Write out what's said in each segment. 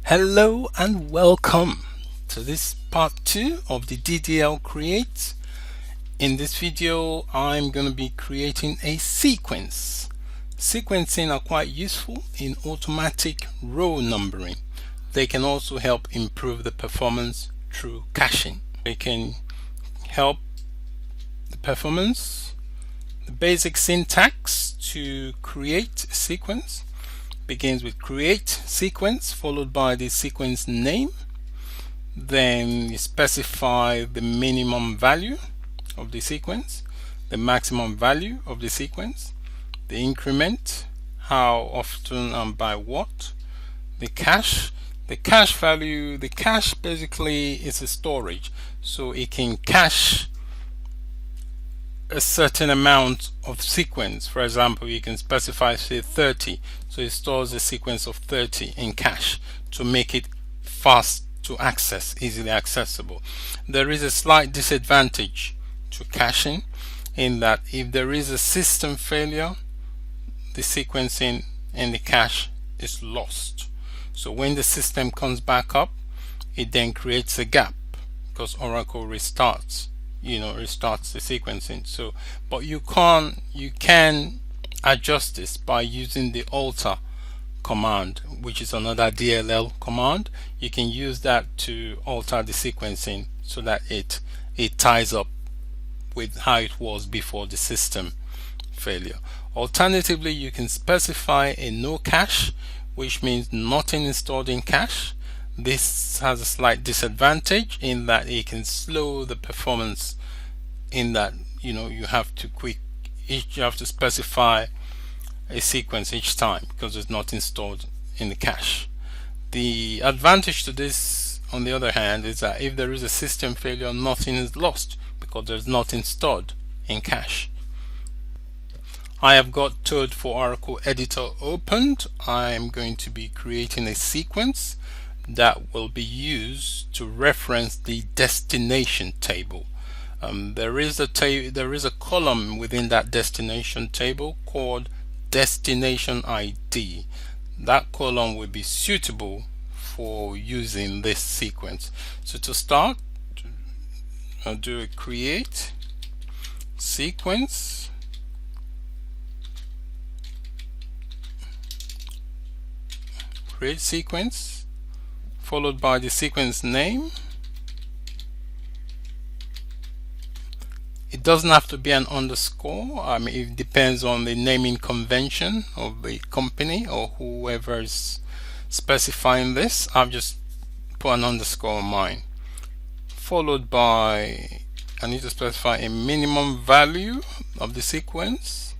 Hello and welcome to this part 2 of the Ddl Create. In this video I'm going to be creating a sequence. Sequencing are quite useful in automatic row numbering. They can also help improve the performance through caching. They can help the performance. The basic syntax to create a sequence begins with create sequence followed by the sequence name. Then you specify the minimum value of the sequence, the maximum value of the sequence, the increment, how often and by what, the cache. The cache value, the cache basically is a storage, so it can cache a certain amount of sequence. For example, you can specify say 30, so it stores a sequence of 30 in cache to make it fast to access, easily accessible. There is a slight disadvantage to caching in that if there is a system failure, the sequencing in the cache is lost. So when the system comes back up, it then creates a gap because Oracle restarts the sequencing. So but you can adjust this by using the alter command, which is another DLL command. You can use that to alter the sequencing so that it ties up with how it was before the system failure. Alternatively, you can specify a no cache, which means nothing is stored in cache. This has a slight disadvantage in that it can slow the performance, in that you have to specify a sequence each time because there's nothing stored in the cache. The advantage to this, on the other hand, is that if there is a system failure, nothing is lost because there's nothing stored in cache. I have got Toad for Oracle Editor opened. I'm going to be creating a sequence that will be used to reference the destination table. There is a column within that destination table called destination ID. That column will be suitable for using this sequence. So to start, I'll do a create sequence. Create sequence followed by the sequence name. It doesn't have to be an underscore. It depends on the naming convention of the company or whoever is specifying this. I've just put an underscore on mine. Followed by, I need to specify a minimum value of the sequence.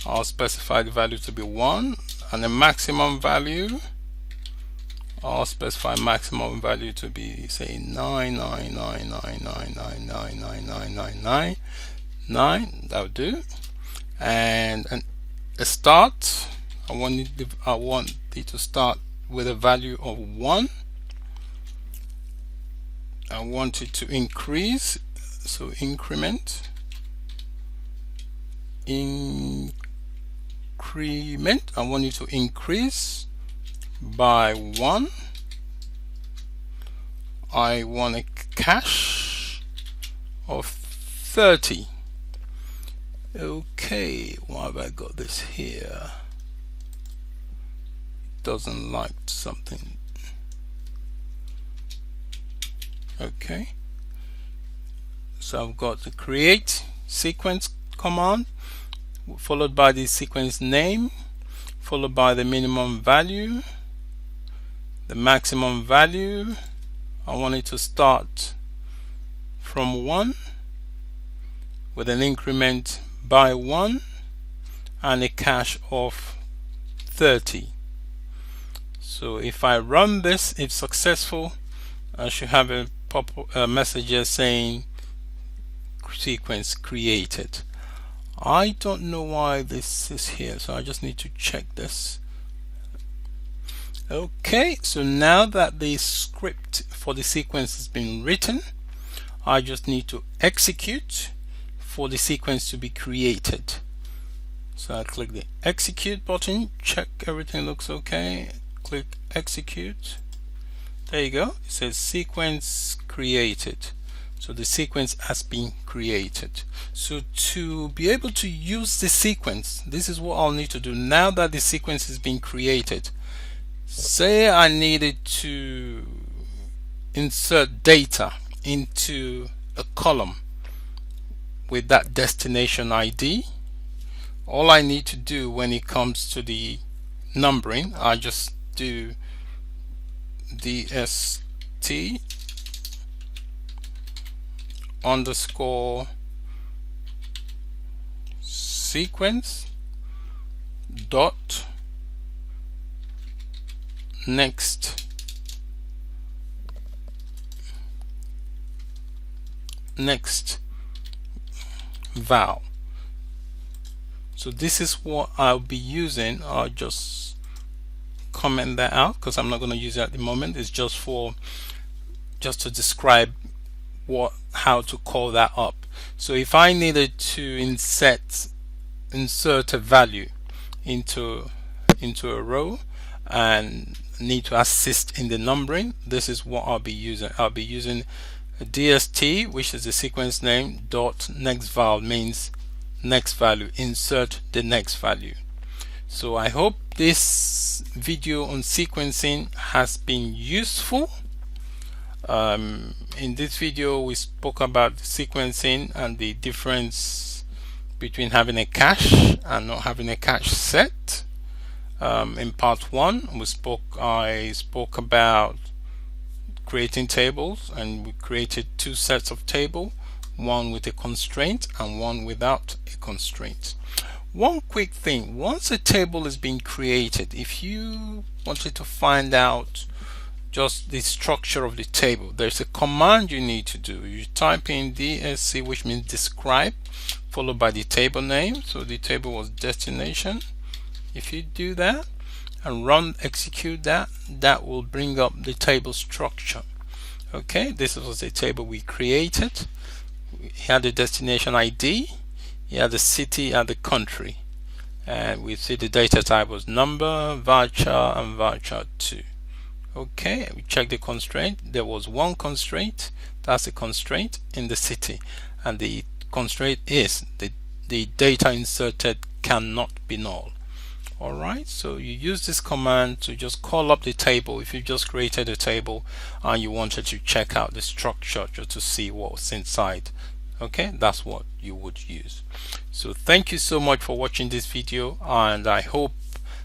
I'll specify the value to be 1, and the maximum value, I'll specify maximum value to be say 99999999999. That'll do. And a start, I want it to start with a value of 1. I want it to increase, so increment. I want it to increase by 1. I want a cache of 30. Okay, why have I got this here? It doesn't like something. Okay, so I've got the create sequence command followed by the sequence name, followed by the minimum value, the maximum value. I want it to start from 1 with an increment by 1 and a cache of 30. So if I run this, if successful, I should have a message here saying sequence created. I don't know why this is here, so I just need to check this. Okay, so now that the script for the sequence has been written, I just need to execute for the sequence to be created. So I click the execute button, check everything looks okay. click execute. There you go. It says sequence created. So the sequence has been created. So to be able to use the sequence, this is what I'll need to do now that the sequence has been created. Say I needed to insert data into a column with that destination ID. All I need to do when it comes to the numbering, I just do DST underscore sequence dot next val. So this is what I'll be using. I'll just comment that out because I'm not going to use it at the moment. It's just to describe how to call that up. So if I needed to insert a value into a row and need to assist in the numbering, this is what I'll be using. I'll be using a DST, which is the sequence name, dot next val, means next value, insert the next value. So I hope this video on sequencing has been useful. In this video we spoke about sequencing and the difference between having a cache and not having a cache set. In part 1 I spoke about creating tables, and we created 2 sets of table, one with a constraint and one without a constraint. One quick thing, once a table is being created, if you wanted to find out just the structure of the table, there's a command you need to do. You type in DSC, which means describe, followed by the table name. So the table was destination. If you do that and execute that, that will bring up the table structure. Okay, this was the table we created. We had the destination ID, you had the city and the country, and we see the data type was number, varchar, and varchar 2. Okay, we check the constraint. There was one constraint, that's a constraint in the city, and the constraint is the data inserted cannot be null. Alright, so you use this command to just call up the table. If you just created a table and you wanted to check out the structure just to see what's inside, okay, that's what you would use. So thank you so much for watching this video, and I hope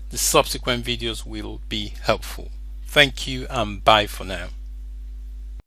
the subsequent videos will be helpful. Thank you and bye for now.